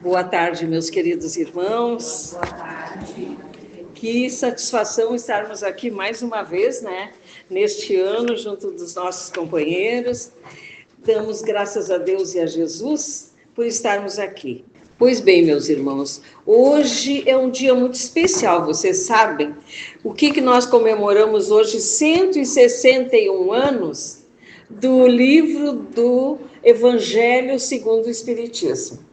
Boa tarde, meus queridos irmãos. Boa tarde. Que satisfação estarmos aqui mais uma vez, né? Neste ano, junto dos nossos companheiros. Damos graças a Deus e a Jesus por estarmos aqui. Pois bem, meus irmãos, hoje é um dia muito especial, vocês sabem. O que nós comemoramos hoje? 161 anos do livro do Evangelho segundo o Espiritismo.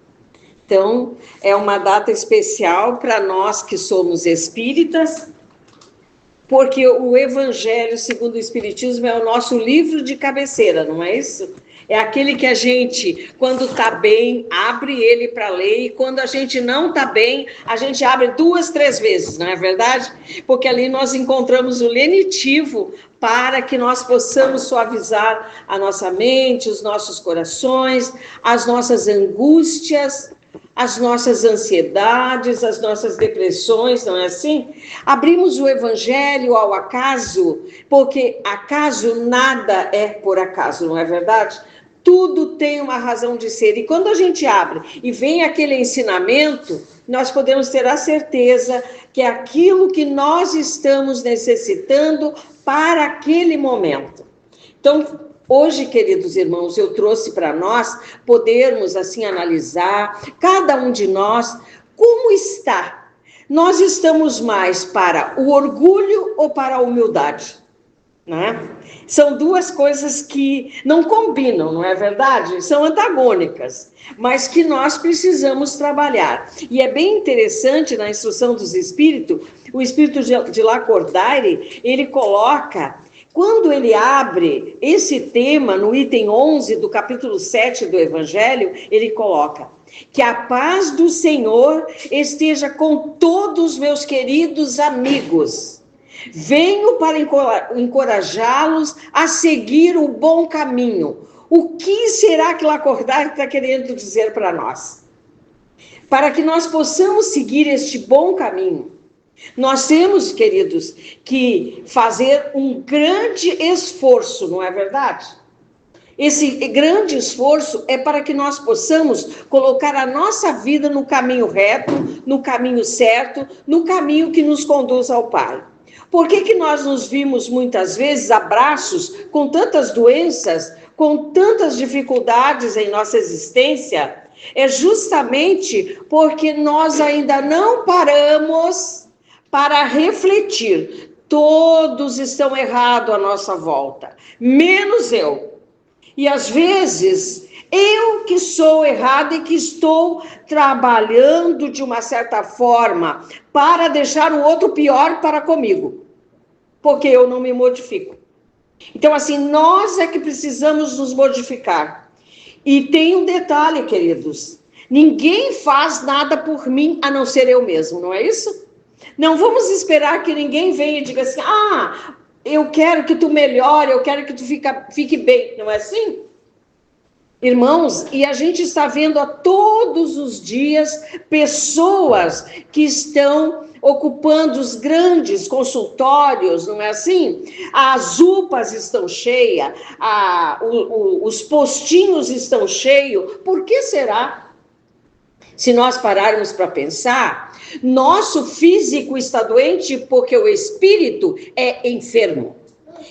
Então, é uma data especial para nós que somos espíritas, porque o Evangelho segundo o Espiritismo é o nosso livro de cabeceira, não é isso? É aquele que a gente, quando está bem, abre ele para ler, e quando a gente não está bem, a gente abre 2, 3 vezes, não é verdade? Porque ali nós encontramos o lenitivo para que nós possamos suavizar a nossa mente, os nossos corações, as nossas angústias, as nossas ansiedades, as nossas depressões, não é assim? Abrimos o Evangelho ao acaso, porque acaso nada é por acaso, não é verdade? Tudo tem uma razão de ser. E quando a gente abre e vem aquele ensinamento, nós podemos ter a certeza que é aquilo que nós estamos necessitando para aquele momento. Então, hoje, queridos irmãos, eu trouxe para nós podermos assim analisar, cada um de nós, como está. Nós estamos mais para o orgulho ou para a humildade? Né? São duas coisas que não combinam, não é verdade? São antagônicas, mas que nós precisamos trabalhar. E é bem interessante na instrução dos espíritos, o espírito de Lacordaire, ele coloca, quando ele abre esse tema no item 11 do capítulo 7 do Evangelho, ele coloca: que a paz do Senhor esteja com todos os meus queridos amigos. Venho para encorajá-los a seguir o bom caminho. O que será que Lacordaire está querendo dizer para nós? Para que nós possamos seguir este bom caminho, nós temos, queridos, que fazer um grande esforço, não é verdade? Esse grande esforço é para que nós possamos colocar a nossa vida no caminho reto, no caminho certo, no caminho que nos conduz ao Pai. Por que nós nos vimos muitas vezes abraços com tantas doenças, com tantas dificuldades em nossa existência? É justamente porque nós ainda não paramos para refletir. Todos estão errados à nossa volta, menos eu. E às vezes, eu que sou errada e que estou trabalhando de uma certa forma para deixar o outro pior para comigo, porque eu não me modifico. Então, assim, nós é que precisamos nos modificar. E tem um detalhe, queridos: ninguém faz nada por mim a não ser eu mesmo, não é isso? Não vamos esperar que ninguém venha e diga assim: eu quero que tu melhore, eu quero que tu fique bem. Não é assim? Irmãos, e a gente está vendo a todos os dias pessoas que estão ocupando os grandes consultórios, não é assim? As UPAs estão cheias, os postinhos estão cheios. Por que será? Se nós pararmos para pensar, nosso físico está doente porque o espírito é enfermo.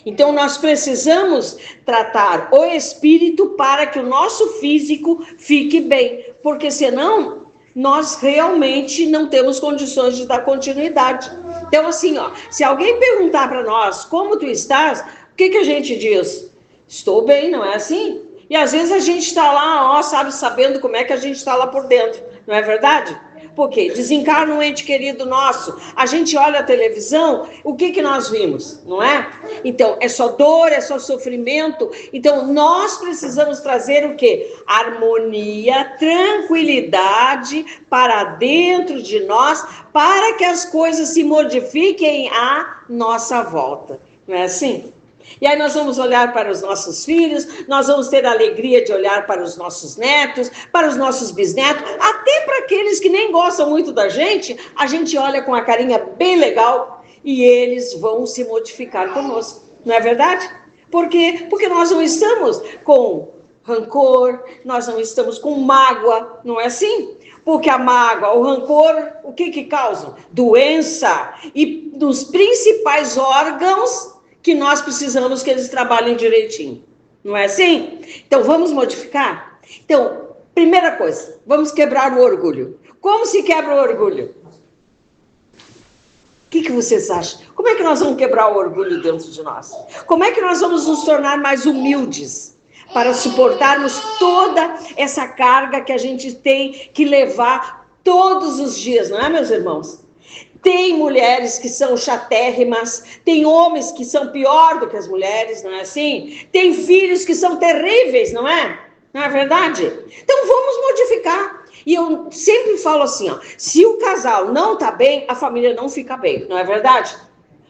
Então, nós precisamos tratar o espírito para que o nosso físico fique bem, porque senão nós realmente não temos condições de dar continuidade. Então, assim, se alguém perguntar para nós como tu estás, o que a gente diz? Estou bem, não é assim? E às vezes a gente está lá, sabendo como é que a gente está lá por dentro, não é verdade? Porque desencarna um ente querido nosso, a gente olha a televisão, o que nós vimos, não é? Então, é só dor, é só sofrimento. Então, nós precisamos trazer o quê? Harmonia, tranquilidade para dentro de nós, para que as coisas se modifiquem à nossa volta. Não é assim? E aí nós vamos olhar para os nossos filhos, nós vamos ter a alegria de olhar para os nossos netos, para os nossos bisnetos, até para aqueles que nem gostam muito da gente, a gente olha com a carinha bem legal e eles vão se modificar conosco, não é verdade? Por quê? Porque nós não estamos com rancor, nós não estamos com mágoa, não é assim? Porque a mágoa, o rancor, o que causam? Doença. E dos principais órgãos que nós precisamos que eles trabalhem direitinho. Não é assim? Então, vamos modificar? Então, primeira coisa, vamos quebrar o orgulho. Como se quebra o orgulho? O que vocês acham? Como é que nós vamos quebrar o orgulho dentro de nós? Como é que nós vamos nos tornar mais humildes para suportarmos toda essa carga que a gente tem que levar todos os dias, não é, meus irmãos? Tem mulheres que são chatérrimas, tem homens que são pior do que as mulheres, não é assim? Tem filhos que são terríveis, não é? Não é verdade? Então vamos modificar. E eu sempre falo assim, ó, se o casal não está bem, a família não fica bem, não é verdade?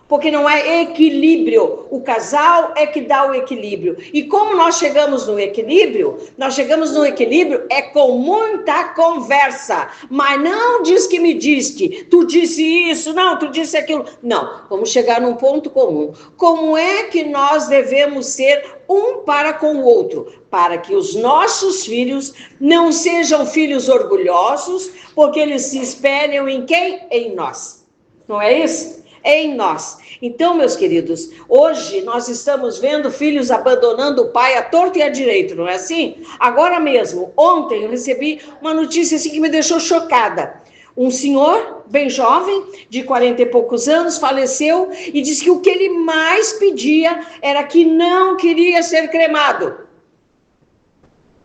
Porque não é equilíbrio. O casal é que dá o equilíbrio. E como nós chegamos no equilíbrio? Nós chegamos no equilíbrio é com muita conversa. Mas não diz que me disse, tu disse isso, não, tu disse aquilo. Não, vamos chegar num ponto comum. Como é que nós devemos ser um para com o outro? Para que os nossos filhos não sejam filhos orgulhosos, porque eles se espelham em quem? Em nós. Não é isso? Em nós. Então, meus queridos, hoje nós estamos vendo filhos abandonando o pai à torta e à direita, não é assim? Agora mesmo, ontem eu recebi uma notícia assim que me deixou chocada. Um senhor, bem jovem, de 40 e poucos anos, faleceu e disse que o que ele mais pedia era que não queria ser cremado.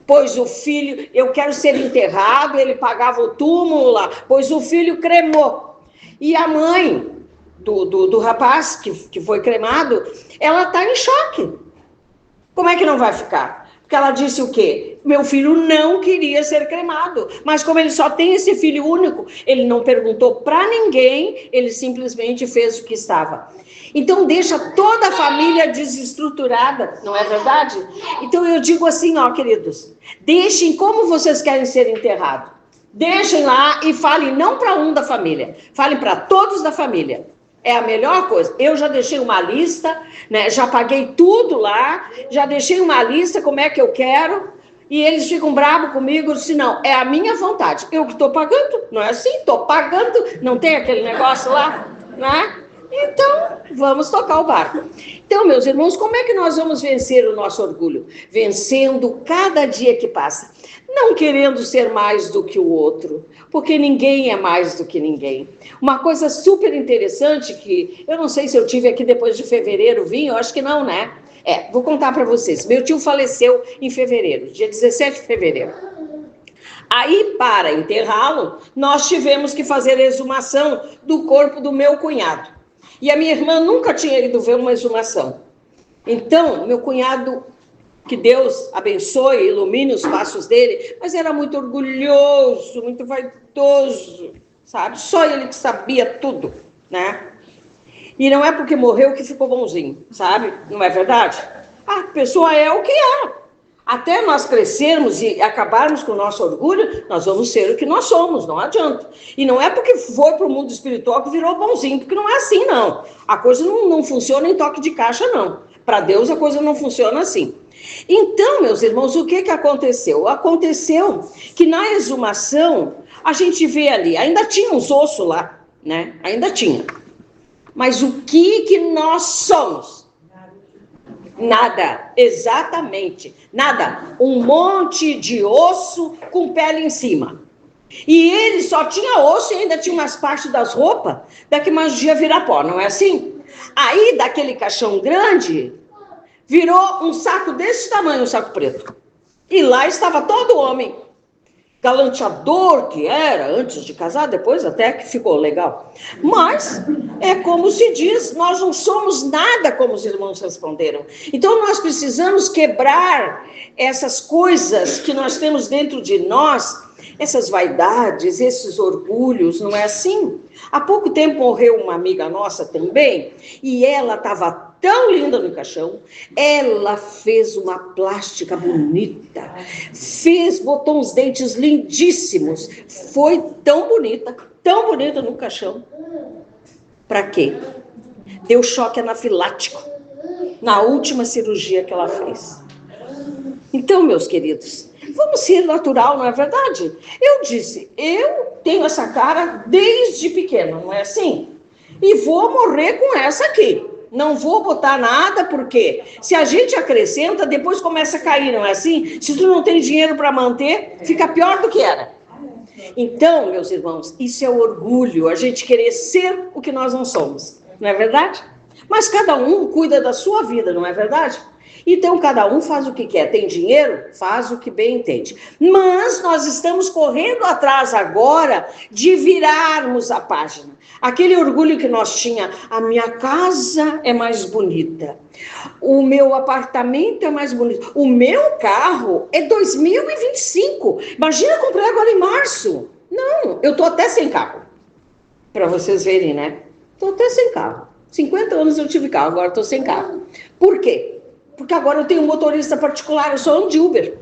Pois o filho, eu quero ser enterrado, ele pagava o túmulo lá, pois o filho cremou. E a mãe do rapaz que foi cremado, ela está em choque. Como é que não vai ficar? Porque ela disse o quê? Meu filho não queria ser cremado, mas como ele só tem esse filho único, ele não perguntou para ninguém, ele simplesmente fez o que estava. Então deixa toda a família desestruturada, não é verdade? Então eu digo assim, ó, queridos, deixem como vocês querem ser enterrados. Deixem lá e falem não para um da família, falem para todos da família. É a melhor coisa. Eu já deixei uma lista, né? Já paguei tudo lá, já deixei uma lista, como é que eu quero, e eles ficam bravos comigo, eu disse, não, é a minha vontade. Eu que estou pagando, não é assim? Estou pagando, não tem aquele negócio lá, né? Então, vamos tocar o barco. Então, meus irmãos, como é que nós vamos vencer o nosso orgulho? Vencendo cada dia que passa. Não querendo ser mais do que o outro, porque ninguém é mais do que ninguém. Uma coisa super interessante que, eu não sei se eu tive aqui depois de fevereiro, eu acho que não, né? Vou contar para vocês. Meu tio faleceu em fevereiro, dia 17 de fevereiro. Aí, para enterrá-lo, nós tivemos que fazer a exumação do corpo do meu cunhado. E a minha irmã nunca tinha ido ver uma exumação. Então, meu cunhado, que Deus abençoe e ilumine os passos dele, mas era muito orgulhoso, muito vaidoso, sabe? Só ele que sabia tudo, né? E não é porque morreu que ficou bonzinho, sabe? Não é verdade? A pessoa é o que é. Até nós crescermos e acabarmos com o nosso orgulho, nós vamos ser o que nós somos, não adianta. E não é porque foi para o mundo espiritual que virou bonzinho, porque não é assim, não. A coisa não funciona em toque de caixa, não. Para Deus a coisa não funciona assim. Então, meus irmãos, o que aconteceu? Aconteceu que na exumação, a gente vê ali, ainda tinha uns ossos lá, né? Ainda tinha. Mas o que nós somos? Nada, exatamente, nada. Um monte de osso com pele em cima. E ele só tinha osso e ainda tinha umas partes das roupas, daqui mais um dia virar pó, não é assim? Aí, daquele caixão grande, virou um saco desse tamanho, um saco preto. E lá estava todo homem. Galanteador que era antes de casar, depois até que ficou legal. Mas é como se diz, nós não somos nada, como os irmãos responderam. Então nós precisamos quebrar essas coisas que nós temos dentro de nós, essas vaidades, esses orgulhos, não é assim? Há pouco tempo morreu uma amiga nossa também, e ela estava tão linda no caixão, ela fez uma plástica bonita, botou uns dentes lindíssimos, foi tão bonita no caixão. Para quê? Deu choque anafilático na última cirurgia que ela fez. Então, meus queridos, Vamos ser natural, não é verdade? Eu disse, eu tenho essa cara desde pequeno, não é assim? E vou morrer com essa aqui. Não vou botar nada, porque se a gente acrescenta, depois começa a cair, não é assim? Se tu não tem dinheiro para manter, fica pior do que era. Então, meus irmãos, isso é orgulho, a gente querer ser o que nós não somos, não é verdade? Mas cada um cuida da sua vida, não é verdade? Então, cada um faz o que quer. Tem dinheiro? Faz o que bem entende. Mas nós estamos correndo atrás agora de virarmos a página. Aquele orgulho que nós tinha, a minha casa é mais bonita, o meu apartamento é mais bonito, o meu carro é 2025. Imagina comprar agora em março. Não, eu estou até sem carro. Para vocês verem, né? Estou até sem carro. 50 anos eu tive carro, agora estou sem carro. Por quê? Porque agora eu tenho um motorista particular, eu só ando de Uber.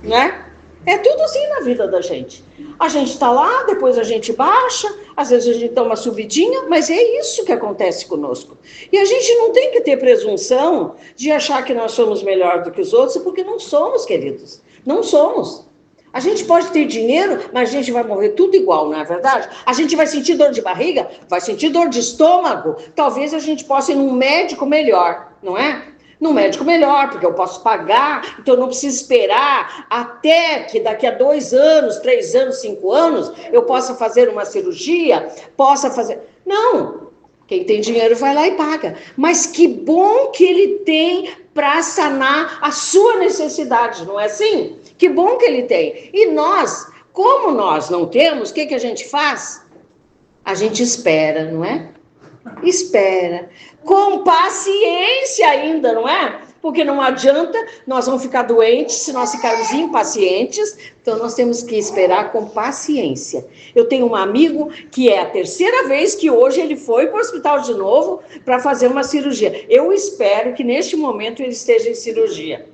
Né? É tudo assim na vida da gente. A gente está lá, depois a gente baixa, às vezes a gente dá uma subidinha, mas é isso que acontece conosco. E a gente não tem que ter presunção de achar que nós somos melhor do que os outros, porque não somos, queridos. Não somos. A gente pode ter dinheiro, mas a gente vai morrer tudo igual, não é verdade? A gente vai sentir dor de barriga, vai sentir dor de estômago. Talvez a gente possa ir num médico melhor, não é? Num médico melhor, porque eu posso pagar, então eu não preciso esperar até que daqui a 2 anos, 3 anos, 5 anos, eu possa fazer uma cirurgia, possa fazer... Não! Quem tem dinheiro vai lá e paga. Mas que bom que ele tem para sanar a sua necessidade, não é assim? Que bom que ele tem. E nós, como nós não temos, o que a gente faz? A gente espera, não é? Espera. Com paciência ainda, não é? Porque não adianta, nós vamos ficar doentes se nós ficarmos impacientes. Então, nós temos que esperar com paciência. Eu tenho um amigo que é a 3ª vez que hoje ele foi para o hospital de novo para fazer uma cirurgia. Eu espero que neste momento ele esteja em cirurgia.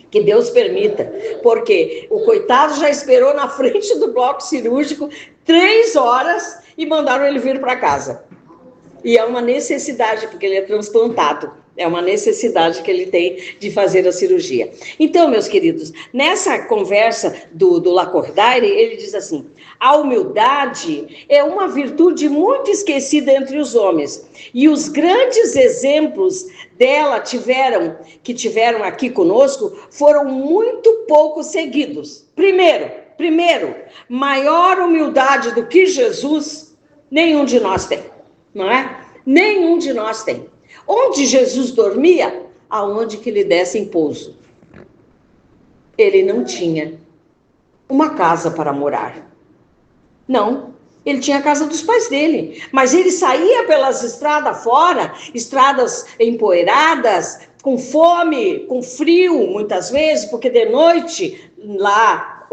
Que Deus permita, porque o coitado já esperou na frente do bloco cirúrgico 3 horas e mandaram ele vir para casa. E é uma necessidade, porque ele é transplantado. É uma necessidade que ele tem de fazer a cirurgia. Então, meus queridos, nessa conversa do Lacordaire, ele diz assim, a humildade é uma virtude muito esquecida entre os homens. E os grandes exemplos dela que tiveram aqui conosco, foram muito pouco seguidos. Primeiro, maior humildade do que Jesus, nenhum de nós tem, não é? Nenhum de nós tem. Onde Jesus dormia, aonde que lhe dessem pouso. Ele não tinha uma casa para morar. Não, ele tinha a casa dos pais dele. Mas ele saía pelas estradas fora, estradas empoeiradas, com fome, com frio, muitas vezes, porque de noite, lá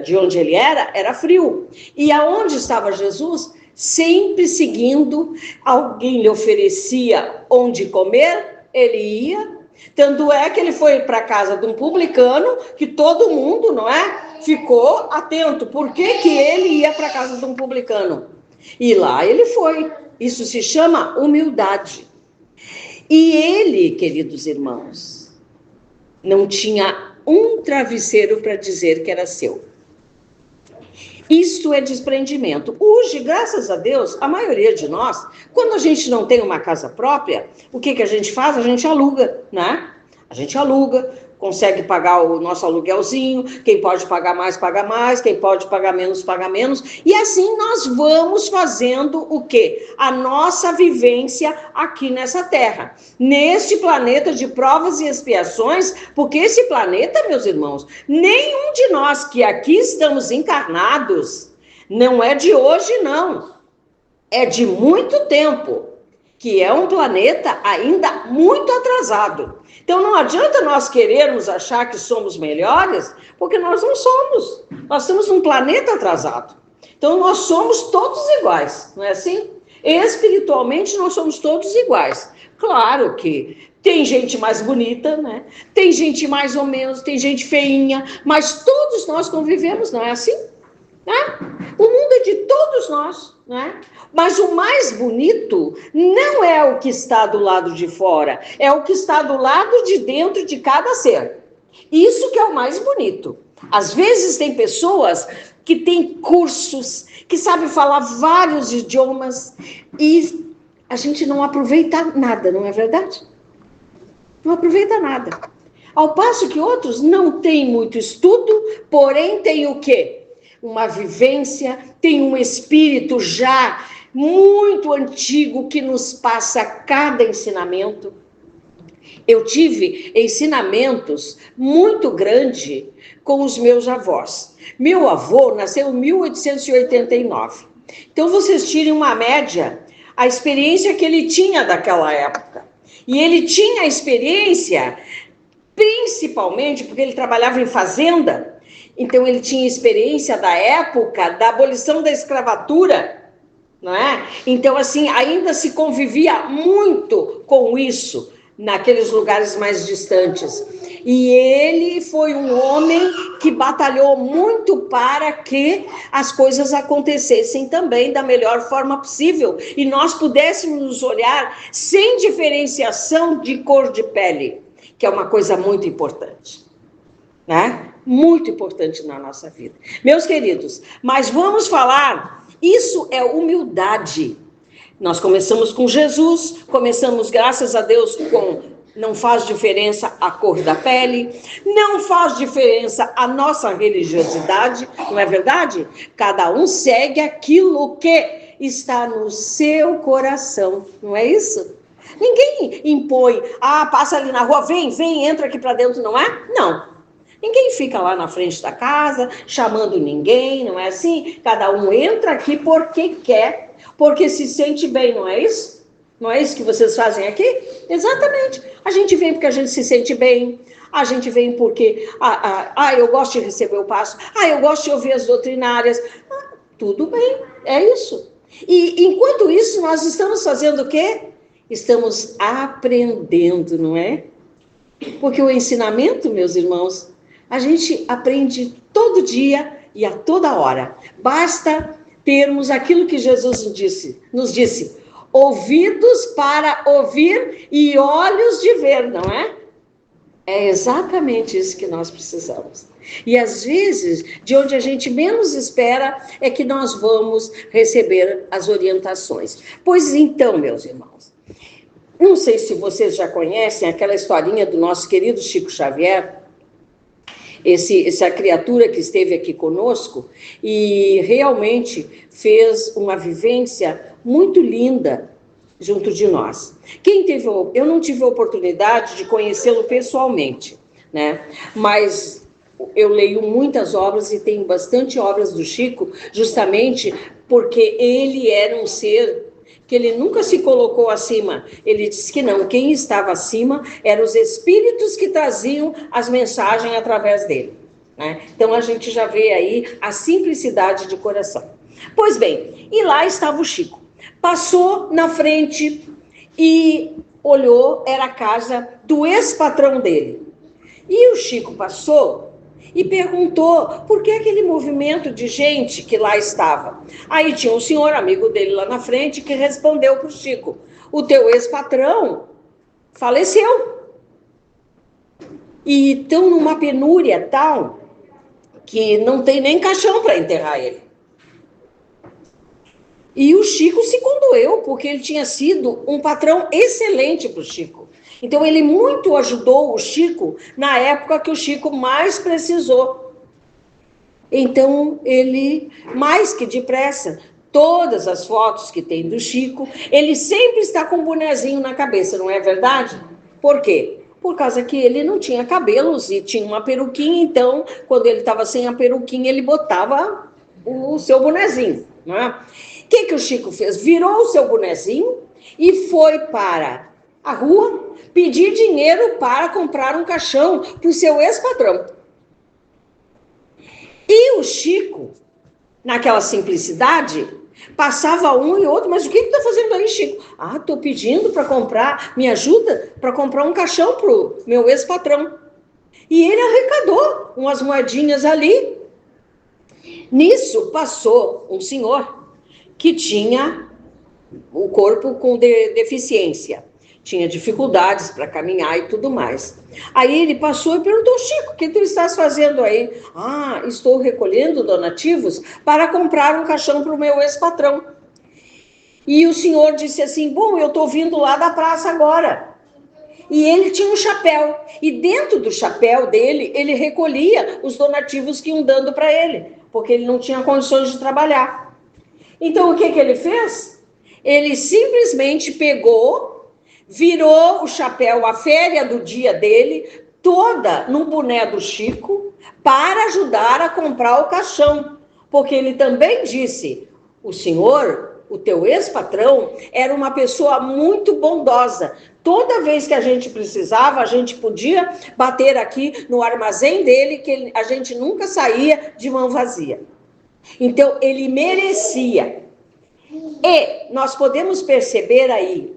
de onde ele era frio. E aonde estava Jesus? Sempre seguindo, alguém lhe oferecia onde comer, ele ia. Tanto é que ele foi para a casa de um publicano, que todo mundo, não é, ficou atento. Por que ele ia para a casa de um publicano? E lá ele foi. Isso se chama humildade. E ele, queridos irmãos, não tinha um travesseiro para dizer que era seu. Isso é desprendimento. Hoje, graças a Deus, a maioria de nós, quando a gente não tem uma casa própria, o que a gente faz? A gente aluga, né? A gente aluga, consegue pagar o nosso aluguelzinho, quem pode pagar mais, paga mais, quem pode pagar menos, paga menos. E assim nós vamos fazendo o quê? A nossa vivência aqui nessa terra. Neste planeta de provas e expiações, porque esse planeta, meus irmãos, nenhum de nós que aqui estamos encarnados, não é de hoje, não. É de muito tempo, que é um planeta ainda muito atrasado. Então, não adianta nós querermos achar que somos melhores, porque nós não somos. Nós estamos num planeta atrasado. Então, nós somos todos iguais, não é assim? Espiritualmente, nós somos todos iguais. Claro que tem gente mais bonita, né? Tem gente mais ou menos, tem gente feinha, mas todos nós convivemos, não é assim? Né? O mundo é de todos nós, né? Mas o mais bonito não é o que está do lado de fora, é o que está do lado de dentro de cada ser. Isso que é o mais bonito. Às vezes tem pessoas que têm cursos, que sabem falar vários idiomas e a gente não aproveita nada, não é verdade? Não aproveita nada. Ao passo que outros não têm muito estudo, porém têm o quê? Uma vivência, tem um espírito já muito antigo que nos passa cada ensinamento. Eu tive ensinamentos muito grandes com os meus avós. Meu avô nasceu em 1889. Então, vocês tirem uma média, a experiência que ele tinha daquela época. E ele tinha experiência, principalmente porque ele trabalhava em fazenda, então ele tinha experiência da época da abolição da escravatura, não é? Então, assim, ainda se convivia muito com isso, naqueles lugares mais distantes. E ele foi um homem que batalhou muito para que as coisas acontecessem também da melhor forma possível e nós pudéssemos nos olhar sem diferenciação de cor de pele, que é uma coisa muito importante, né? Muito importante na nossa vida. Meus queridos, mas vamos falar, isso é humildade. Nós começamos com Jesus, começamos, graças a Deus, com não faz diferença a cor da pele, não faz diferença a nossa religiosidade, não é verdade? Cada um segue aquilo que está no seu coração, não é isso? Ninguém impõe, passa ali na rua, vem, entra aqui para dentro, não é? Não. Ninguém fica lá na frente da casa, chamando ninguém, não é assim? Cada um entra aqui porque quer, porque se sente bem, não é isso? Não é isso que vocês fazem aqui? Exatamente. A gente vem porque a gente se sente bem, a gente vem porque, eu gosto de receber o passo, eu gosto de ouvir as doutrinárias. Tudo bem, é isso. E enquanto isso, nós estamos fazendo o quê? Estamos aprendendo, não é? Porque o ensinamento, meus irmãos, a gente aprende todo dia e a toda hora. Basta termos aquilo que Jesus nos disse, ouvidos para ouvir e olhos de ver, não é? É exatamente isso que nós precisamos. E às vezes, de onde a gente menos espera, é que nós vamos receber as orientações. Pois então, meus irmãos, não sei se vocês já conhecem aquela historinha do nosso querido Chico Xavier, essa criatura que esteve aqui conosco e realmente fez uma vivência muito linda junto de nós. Eu não tive a oportunidade de conhecê-lo pessoalmente, né? Mas eu leio muitas obras e tenho bastante obras do Chico, justamente porque ele era um ser que ele nunca se colocou acima. Ele disse que não, quem estava acima eram os espíritos que traziam as mensagens através dele, né? Então a gente já vê aí a simplicidade de coração. Pois bem, e lá estava o Chico. Passou na frente e olhou, era a casa do ex-patrão dele. E o Chico passou e perguntou por que aquele movimento de gente que lá estava. Aí tinha um senhor, amigo dele lá na frente, que respondeu para o Chico, o teu ex-patrão faleceu. E estão numa penúria tal que não tem nem caixão para enterrar ele. E o Chico se condoeu, porque ele tinha sido um patrão excelente para o Chico. Então, ele muito ajudou o Chico na época que o Chico mais precisou. Então, ele, mais que depressa, todas as fotos que tem do Chico, ele sempre está com um bonezinho na cabeça, não é verdade? Por quê? Por causa que ele não tinha cabelos e tinha uma peruquinha, então, quando ele estava sem a peruquinha, ele botava o seu bonezinho, não é? O que o Chico fez? Virou o seu bonezinho e foi para a rua pedir dinheiro para comprar um caixão para o seu ex-patrão. E o Chico, naquela simplicidade, passava um e outro, mas o que está fazendo aí, Chico? Estou pedindo para comprar, me ajuda para comprar um caixão para o meu ex-patrão. E ele arrecadou umas moedinhas ali. Nisso passou um senhor que tinha o corpo com deficiência. tinha dificuldades para caminhar e tudo mais. Aí ele passou e perguntou: Chico, o que tu estás fazendo aí? Ah, estou recolhendo donativos para comprar um caixão para o meu ex-patrão. E o senhor disse assim: bom, eu estou vindo lá da praça agora. E ele tinha um chapéu, e dentro do chapéu dele, ele recolhia os donativos que iam dando para ele, porque ele não tinha condições de trabalhar. Então, o que ele fez? Ele simplesmente pegou, virou o chapéu, a féria do dia dele, toda no boné do Chico, para ajudar a comprar o caixão. Porque ele também disse: o senhor, o teu ex-patrão, era uma pessoa muito bondosa. Toda vez que a gente precisava, a gente podia bater aqui no armazém dele, que a gente nunca saía de mão vazia. Então, ele merecia. E nós podemos perceber aí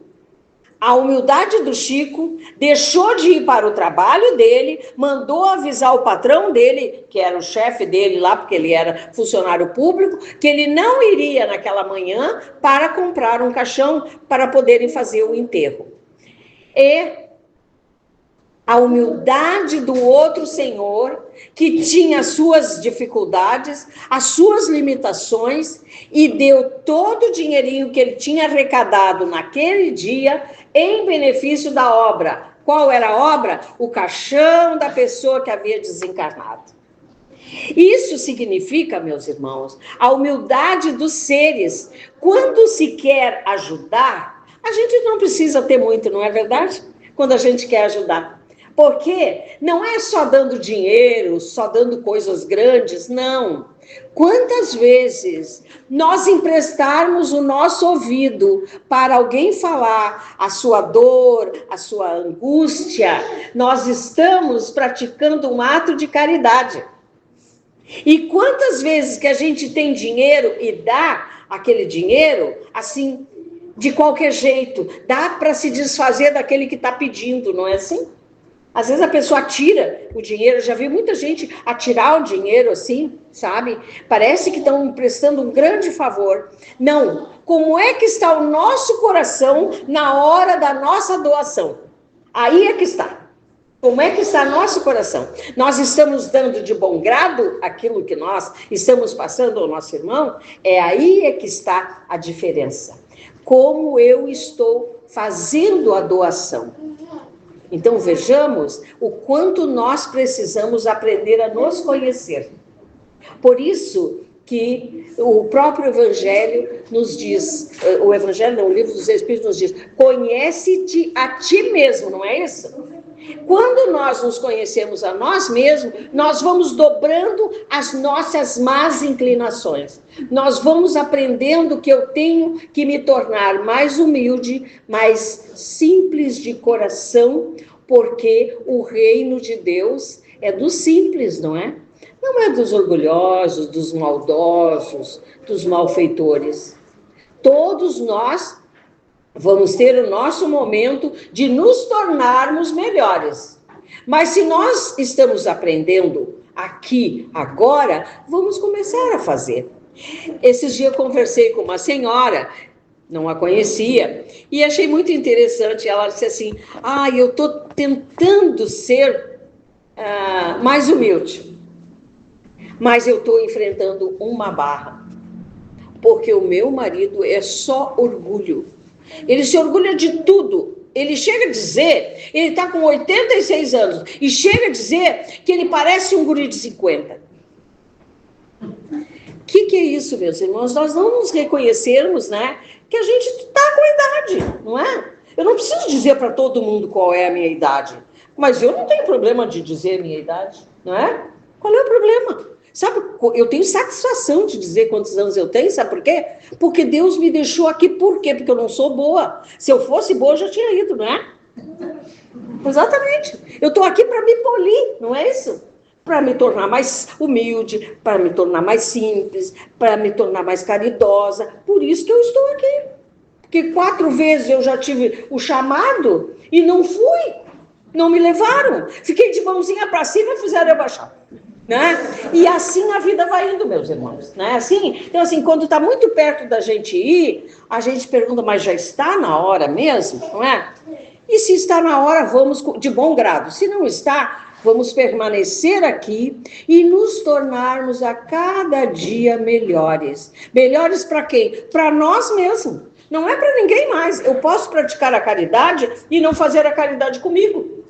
a humildade do Chico, deixou de ir para o trabalho dele, mandou avisar o patrão dele, que era o chefe dele lá, porque ele era funcionário público, que ele não iria naquela manhã para comprar um caixão para poderem fazer o enterro. E a humildade do outro senhor, que tinha as suas dificuldades, as suas limitações, e deu todo o dinheirinho que ele tinha arrecadado naquele dia em benefício da obra. Qual era a obra? O caixão da pessoa que havia desencarnado. Isso significa, meus irmãos, a humildade dos seres. Quando se quer ajudar, a gente não precisa ter muito, não é verdade? Quando a gente quer ajudar. Porque não é só dando dinheiro, só dando coisas grandes, não. Quantas vezes nós emprestarmos o nosso ouvido para alguém falar a sua dor, a sua angústia, nós estamos praticando um ato de caridade. E quantas vezes que a gente tem dinheiro e dá aquele dinheiro, assim, de qualquer jeito, dá para se desfazer daquele que está pedindo, não é assim? Às vezes a pessoa atira o dinheiro, eu já vi muita gente atirar o dinheiro assim, sabe? Parece que estão prestando um grande favor. Não, como é que está o nosso coração na hora da nossa doação? Aí é que está. Como é que está nosso coração? Nós estamos dando de bom grado aquilo que nós estamos passando ao nosso irmão? Aí é que está a diferença. Como eu estou fazendo a doação? Então, vejamos o quanto nós precisamos aprender a nos conhecer. Por isso que o próprio Evangelho nos diz, o Evangelho não, o Livro dos Espíritos nos diz, conhece-te a ti mesmo, não é isso? Quando nós nos conhecemos a nós mesmos, nós vamos dobrando as nossas más inclinações. Nós vamos aprendendo que eu tenho que me tornar mais humilde, mais simples de coração, porque o reino de Deus é dos simples, não é? Não é dos orgulhosos, dos maldosos, dos malfeitores. Todos nós vamos ter o nosso momento de nos tornarmos melhores. Mas se nós estamos aprendendo aqui, agora, vamos começar a fazer. Esses dias eu conversei com uma senhora, não a conhecia, e achei muito interessante. Ela disse assim, eu estou tentando ser mais humilde, mas eu estou enfrentando uma barra, porque o meu marido é só orgulho. Ele se orgulha de tudo. Ele chega a dizer, ele está com 86 anos, e chega a dizer que ele parece um guri de 50. O que é isso, meus irmãos? Nós não nos reconhecermos, né? Que a gente está com idade, não é? Eu não preciso dizer para todo mundo qual é a minha idade, mas eu não tenho problema de dizer a minha idade, não é? Qual é o problema? Sabe, eu tenho satisfação de dizer quantos anos eu tenho, sabe por quê? Porque Deus me deixou aqui, por quê? Porque eu não sou boa. Se eu fosse boa, eu já tinha ido, não é? Exatamente. Eu estou aqui para me polir, não é isso? Para me tornar mais humilde, para me tornar mais simples, para me tornar mais caridosa. Por isso que eu estou aqui. Porque 4 vezes eu já tive o chamado e não fui. Não me levaram. Fiquei de mãozinha para cima e fizeram eu baixar. Né? E assim a vida vai indo, meus irmãos, né? Então, assim, quando está muito perto da gente ir, a gente pergunta, mas já está na hora mesmo, não é? E se está na hora, vamos de bom grado. Se não está, vamos permanecer aqui e nos tornarmos a cada dia melhores. Melhores para quem? Para nós mesmos. Não é para ninguém mais. Eu posso praticar a caridade e não fazer a caridade comigo,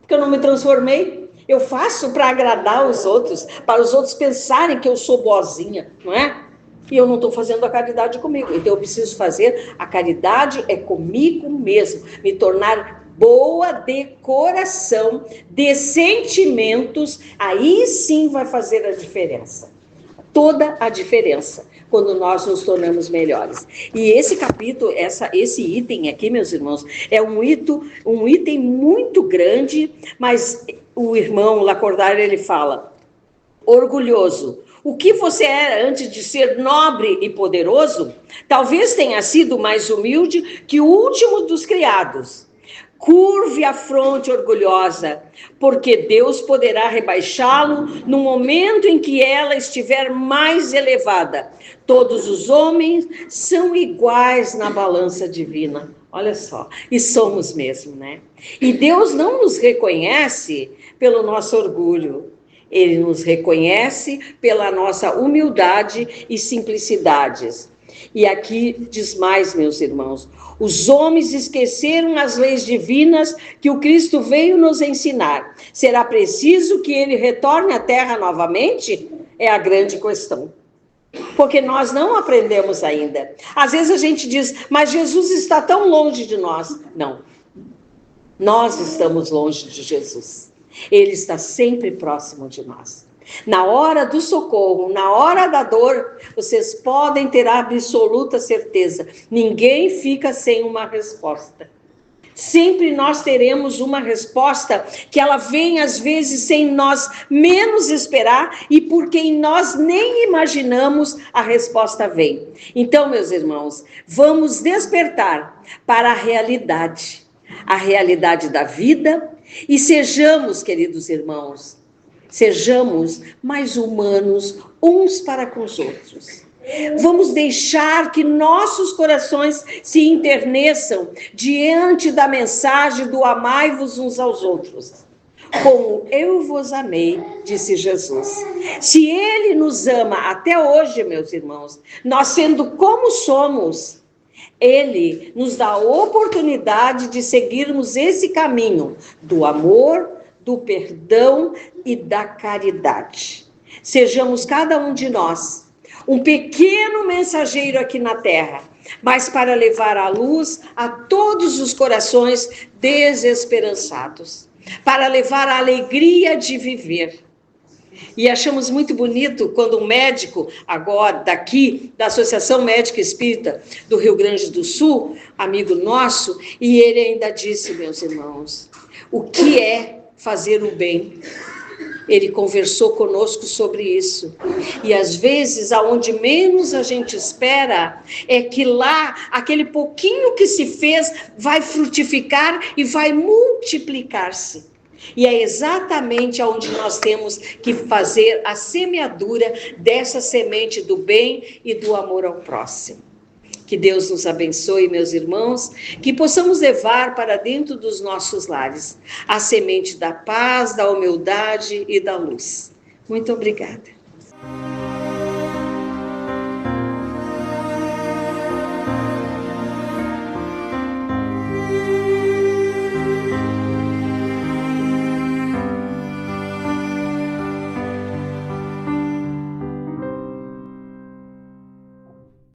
porque eu não me transformei. Eu faço para agradar os outros, para os outros pensarem que eu sou boazinha, não é? E eu não estou fazendo a caridade comigo. Então eu preciso fazer a caridade comigo mesmo, me tornar boa de coração, de sentimentos, aí sim vai fazer a diferença. Toda a diferença, quando nós nos tornamos melhores. E esse capítulo, esse item aqui, meus irmãos, é um item muito grande, mas o irmão Lacordaire, ele fala, orgulhoso. O que você era antes de ser nobre e poderoso, talvez tenha sido mais humilde que o último dos criados. Curve a fronte orgulhosa, porque Deus poderá rebaixá-lo no momento em que ela estiver mais elevada. Todos os homens são iguais na balança divina. Olha só, e somos mesmo, né? E Deus não nos reconhece pelo nosso orgulho. Ele nos reconhece pela nossa humildade e simplicidades. E aqui diz mais, meus irmãos, os homens esqueceram as leis divinas que o Cristo veio nos ensinar. Será preciso que ele retorne à terra novamente? É a grande questão. Porque nós não aprendemos ainda. Às vezes a gente diz, mas Jesus está tão longe de nós. Não. Nós estamos longe de Jesus. Ele está sempre próximo de nós. Na hora do socorro, na hora da dor, vocês podem ter absoluta certeza. Ninguém fica sem uma resposta. Sempre nós teremos uma resposta que ela vem às vezes sem nós menos esperar e por quem nós nem imaginamos a resposta vem. Então, meus irmãos, vamos despertar para a realidade da vida e sejamos, queridos irmãos, sejamos mais humanos uns para com os outros. Vamos deixar que nossos corações se enterneçam diante da mensagem do amai-vos uns aos outros. Como eu vos amei, disse Jesus. Se Ele nos ama até hoje, meus irmãos, nós sendo como somos, Ele nos dá a oportunidade de seguirmos esse caminho do amor, do perdão e da caridade. Sejamos cada um de nós um pequeno mensageiro aqui na terra, mas para levar a luz a todos os corações desesperançados, para levar a alegria de viver. E achamos muito bonito quando um médico, agora daqui, da Associação Médica Espírita do Rio Grande do Sul, amigo nosso, e ele ainda disse, meus irmãos, o que é fazer o bem? Ele conversou conosco sobre isso. E às vezes, aonde menos a gente espera, é que lá, aquele pouquinho que se fez, vai frutificar e vai multiplicar-se. E é exatamente onde nós temos que fazer a semeadura dessa semente do bem e do amor ao próximo. Que Deus nos abençoe, meus irmãos, que possamos levar para dentro dos nossos lares a semente da paz, da humildade e da luz. Muito obrigada.